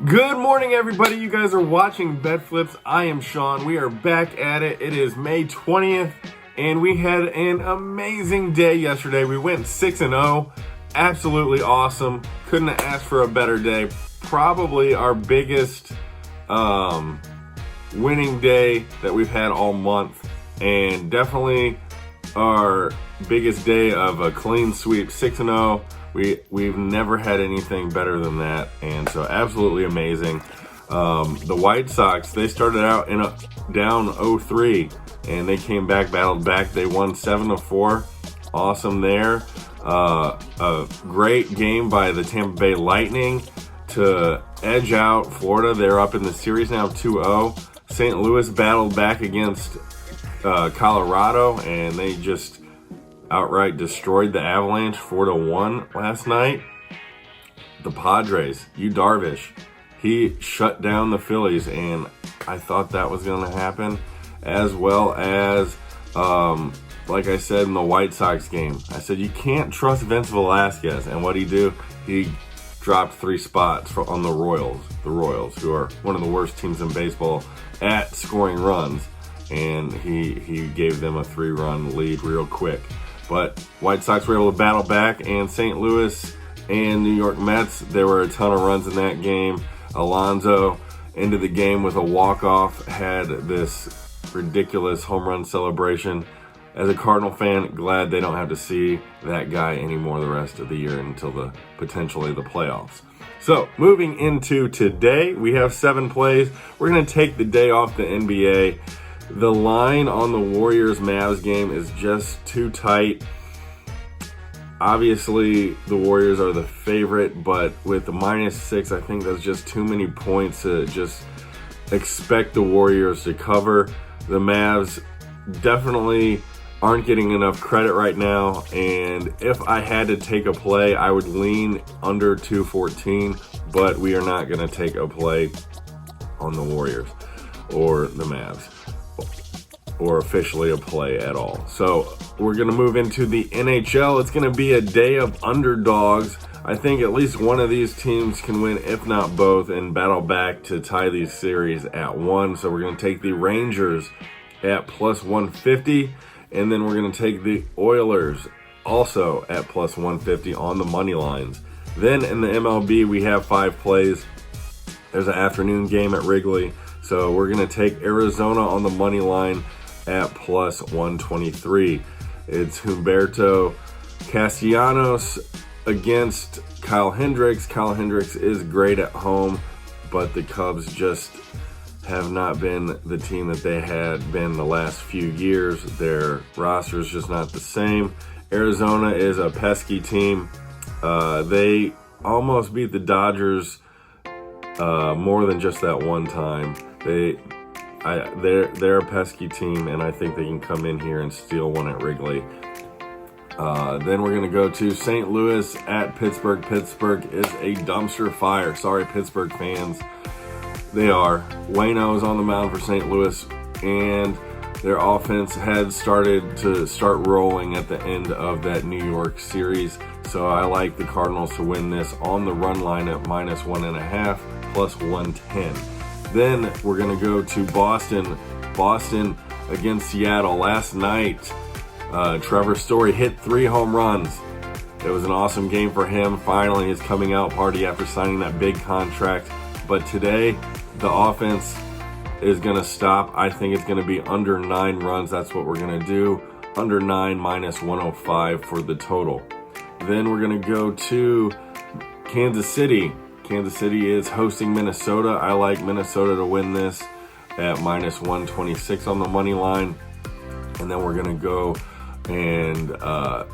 Good morning, everybody. You guys are watching BetFlipZ. I am Sean. We are back at it. It is May 20th, and we had an amazing day yesterday. We went 6-0. Absolutely awesome. Couldn't have asked for a better day. Probably our biggest winning day that we've had all month, and definitely our biggest day of a clean sweep. 6-0. We've never had anything better than that, and so absolutely amazing. The White Sox, they started out in down 0-3, and they came back, battled back. They won 7-4. Awesome there. A great game by the Tampa Bay Lightning to edge out Florida. They're up in the series now 2-0. St. Louis battled back against Colorado, and they just outright destroyed the Avalanche 4-1 last night. The Padres, Yu Darvish, he shut down the Phillies, and I thought that was going to happen, as well as, like I said in the White Sox game, I said you can't trust Vince Velasquez, and what he do? He dropped 3 spots on the Royals, who are one of the worst teams in baseball at scoring runs, and he gave them a 3-run lead real quick. But White Sox were able to battle back, and St. Louis and New York Mets, there were a ton of runs in that game. Alonso into the game with a walk-off, had this ridiculous home run celebration. As a Cardinal fan, glad they don't have to see that guy anymore the rest of the year until potentially the playoffs. So, moving into today, we have 7 plays. We're going to take the day off the NBA. The line on the Warriors-Mavs game is just too tight. Obviously, the Warriors are the favorite, but with the -6, I think that's just too many points to just expect the Warriors to cover. The Mavs definitely aren't getting enough credit right now, and if I had to take a play, I would lean under 214, but we are not going to take a play on the Warriors or the Mavs, or officially a play at all. So we're going to move into the NHL. It's going to be a day of underdogs. I think at least one of these teams can win, if not both, and battle back to tie these series at 1. So we're going to take the Rangers at +150, and then we're going to take the Oilers also at +150 on the money lines. Then in the MLB, we have 5 plays. There's an afternoon game at Wrigley, so we're going to take Arizona on the money line at +123. It's Humberto Castellanos against Kyle Hendricks. Kyle Hendricks is great at home, but the Cubs just have not been the team that they had been the last few years. Their roster is just not the same. Arizona is a pesky team. They almost beat the Dodgers more than just that one time. They're a pesky team, and I think they can come in here and steal one at Wrigley. Then we're going to go to St. Louis at Pittsburgh. Pittsburgh is a dumpster fire. Sorry, Pittsburgh fans. They are. Waino is on the mound for St. Louis, and their offense had started to rolling at the end of that New York series. So I like the Cardinals to win this on the run line at -1.5, +110. Then we're going to go to Boston. Boston against Seattle. Last night, Trevor Story hit 3 home runs. It was an awesome game for him. Finally, his coming out party after signing that big contract. But today, the offense is going to stop. I think it's going to be under 9 runs. That's what we're going to do. Under 9, -105 for the total. Then we're going to go to Kansas City. Kansas City is hosting Minnesota. I like Minnesota to win this at -126 on the money line. And then we're going to go and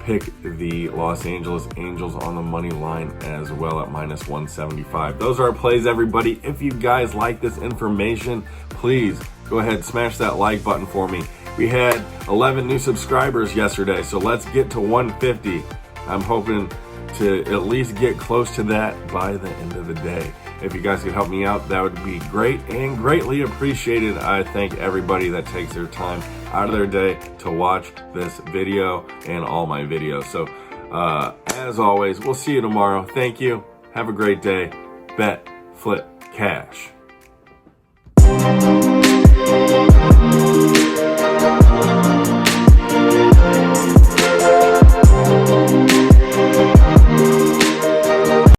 pick the Los Angeles Angels on the money line as well at -175. Those are our plays, everybody. If you guys like this information, please go ahead and smash that like button for me. We had 11 new subscribers yesterday, so let's get to 150. I'm hoping to at least get close to that by the end of the day. If you guys could help me out, that would be great and greatly appreciated. I thank everybody that takes their time out of their day to watch this video and all my videos. So as always, we'll see you tomorrow. Thank you. Have a great day. Bet, flip, cash.